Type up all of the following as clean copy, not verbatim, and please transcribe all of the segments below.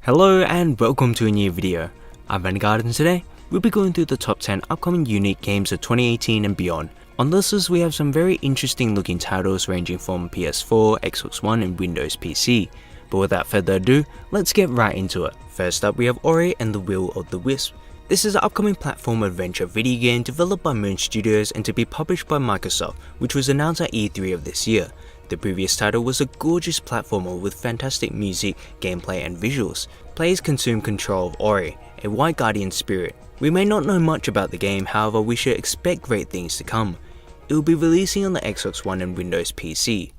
Hello and welcome to a new video. I'm Vanguard and today we'll be going through the top 10 upcoming unique games of 2018 and beyond. On this list we have some very interesting looking titles ranging from PS4, Xbox One and Windows PC. But without further ado, let's get right into it. First up we have Ori and the Will of the Wisps. This is an upcoming platform adventure video game developed by Moon Studios and to be published by Microsoft, which was announced at E3 of this year. The previous title was a gorgeous platformer with fantastic music, gameplay and visuals. Players consume control of Ori, a white guardian spirit. We may not know much about the game, however we should expect great things to come. It will be releasing on the Xbox One and Windows PC.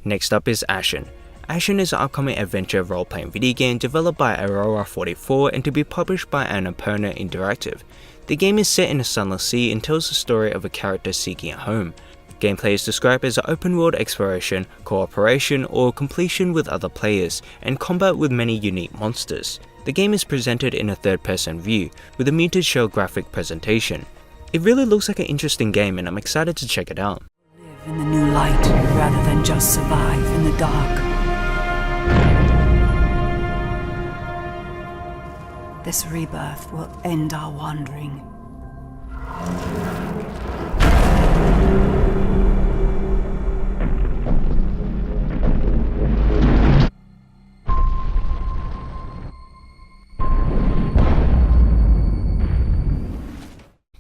Next up is Ashen. Ashen is an upcoming adventure role-playing video game developed by Aurora 44 and to be published by Annapurna Interactive. The game is set in a sunless sea and tells the story of a character seeking a home. Gameplay is described as an open-world exploration, cooperation or completion with other players, and combat with many unique monsters. The game is presented in a third-person view, with a muted shell graphic presentation. It really looks like an interesting game and I'm excited to check it out. In the new light, rather than just survive in the dark. This rebirth will end our wandering.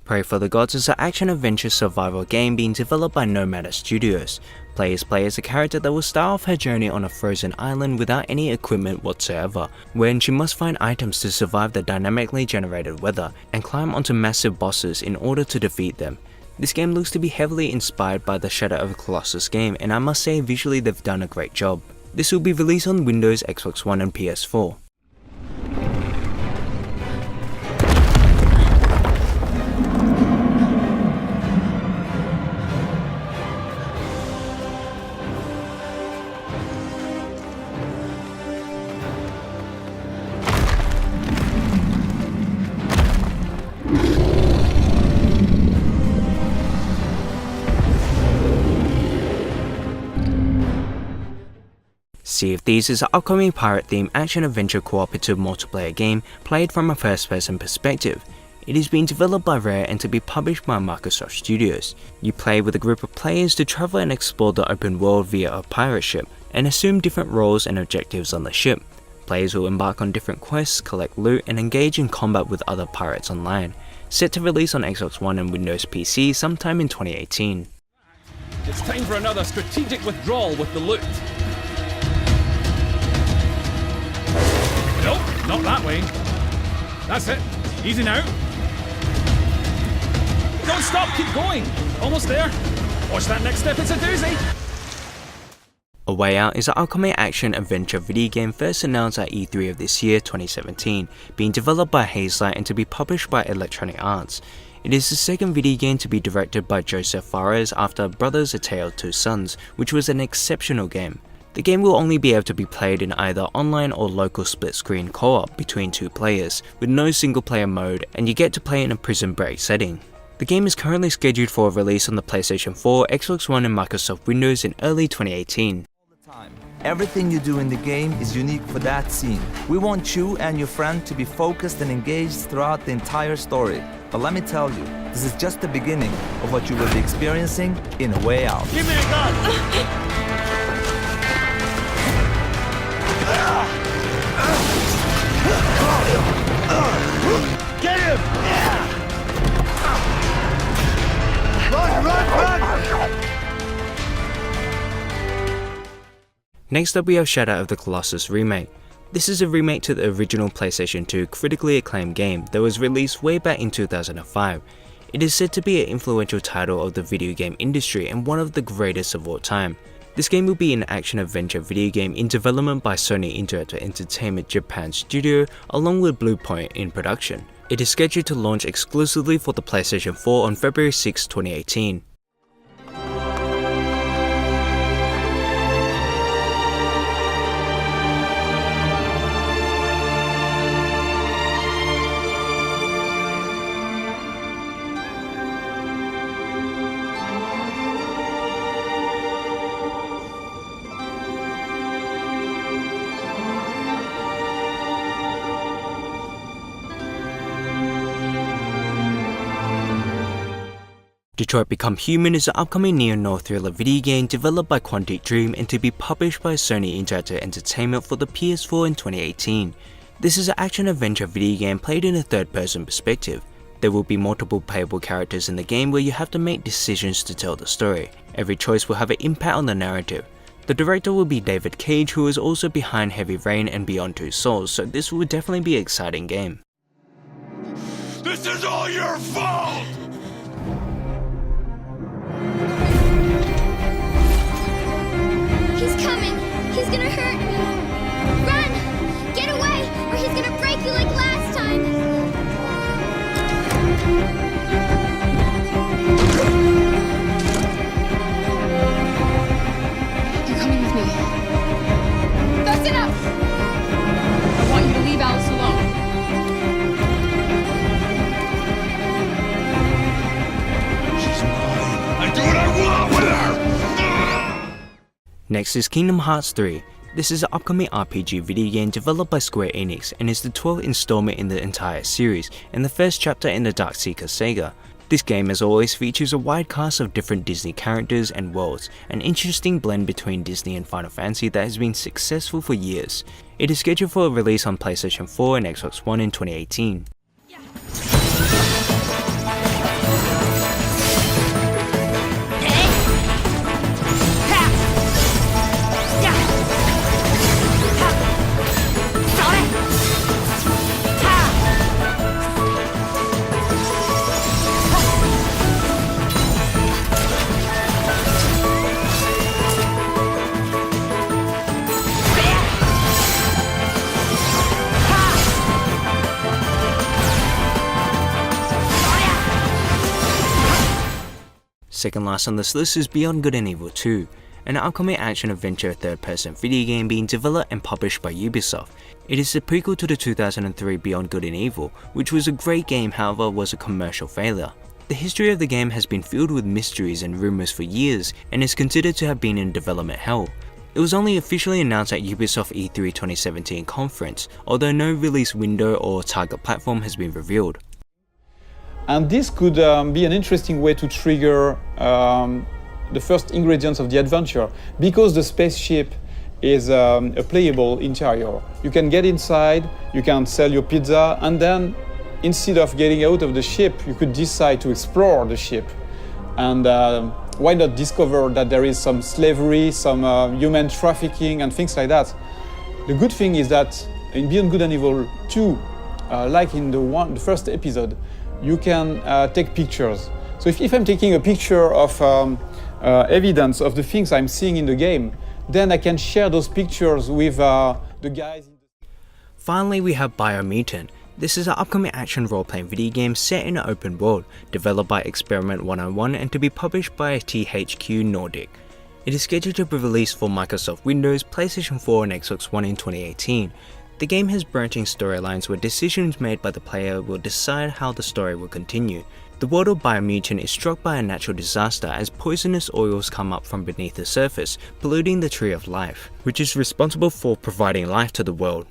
Praey for the Gods is an action-adventure survival game being developed by Nomada Studios. Players play as a character that will start off her journey on a frozen island without any equipment whatsoever, wherein she must find items to survive the dynamically generated weather and climb onto massive bosses in order to defeat them. This game looks to be heavily inspired by the Shadow of Colossus game, and I must say visually they've done a great job. This will be released on Windows, Xbox One and PS4. Sea of Thieves is an upcoming pirate-themed action-adventure cooperative multiplayer game played from a first-person perspective. It is being developed by Rare and to be published by Microsoft Studios. You play with a group of players to travel and explore the open world via a pirate ship, and assume different roles and objectives on the ship. Players will embark on different quests, collect loot, and engage in combat with other pirates online. Set to release on Xbox One and Windows PC sometime in 2018. It's time for another strategic withdrawal with the loot. Nope, not that way. That's it. Easy now. Don't stop, keep going. Almost there. Watch that next step, it's a doozy. A Way Out is an upcoming action-adventure video game first announced at E3 of this year, 2017, being developed by Hazelight and to be published by Electronic Arts. It is the second video game to be directed by Joseph Fares after Brothers: A Tale of Two Sons, which was an exceptional game. The game will only be able to be played in either online or local split-screen co-op between two players, with no single-player mode, and you get to play in a prison break setting. The game is currently scheduled for a release on the PlayStation 4, Xbox One and Microsoft Windows in early 2018. Everything you do in the game is unique for that scene. We want you and your friend to be focused and engaged throughout the entire story. But let me tell you, this is just the beginning of what you will be experiencing in A Way Out. Give me a gun! Get him! Run, run, run! Next up we have Shadow of the Colossus remake. This is a remake to the original PlayStation 2 critically acclaimed game that was released way back in 2005. It is said to be an influential title of the video game industry and one of the greatest of all time. This game will be an action-adventure video game in development by Sony Interactive Entertainment Japan Studio along with Bluepoint in production. It is scheduled to launch exclusively for the PlayStation 4 on February 6, 2018. Detroit Become Human is an upcoming neo-noir thriller video game developed by Quantic Dream and to be published by Sony Interactive Entertainment for the PS4 in 2018. This is an action-adventure video game played in a third-person perspective. There will be multiple playable characters in the game where you have to make decisions to tell the story. Every choice will have an impact on the narrative. The director will be David Cage, who is also behind Heavy Rain and Beyond Two Souls, so this will definitely be an exciting game. This is all your fault! He's coming! He's gonna hurt me! Run! Get away, or he's gonna break you like last time! You're coming with me. That's enough! I want you to leave Alice alone. She's mine. I do what I want with her! Next is Kingdom Hearts 3. This is an upcoming RPG video game developed by Square Enix and is the 12th installment in the entire series and the first chapter in the Darkseeker saga. This game as always features a wide cast of different Disney characters and worlds, an interesting blend between Disney and Final Fantasy that has been successful for years. It is scheduled for a release on PlayStation 4 and Xbox One in 2018. Second last on this list is Beyond Good and Evil 2, an upcoming action-adventure third-person video game being developed and published by Ubisoft. It is the prequel to the 2003 Beyond Good and Evil, which was a great game, however was a commercial failure. The history of the game has been filled with mysteries and rumours for years and is considered to have been in development hell. It was only officially announced at Ubisoft E3 2017 conference, although no release window or target platform has been revealed. And this could be an interesting way to trigger the first ingredients of the adventure, because the spaceship is a playable interior. You can get inside, you can sell your pizza, and then instead of getting out of the ship, you could decide to explore the ship. And why not discover that there is some slavery, some human trafficking and things like that. The good thing is that in Beyond Good and Evil 2, like in the first episode, you can take pictures. So if I'm taking a picture of evidence of the things I'm seeing in the game, then I can share those pictures with the guys. Finally, we have Biomutant. This is an upcoming action role-playing video game set in an open world, developed by Experiment 101 and to be published by THQ Nordic. It is scheduled to be released for Microsoft Windows, PlayStation 4 and Xbox One in 2018. The game has branching storylines where decisions made by the player will decide how the story will continue. The world of Biomutant is struck by a natural disaster as poisonous oils come up from beneath the surface, polluting the Tree of Life, which is responsible for providing life to the world.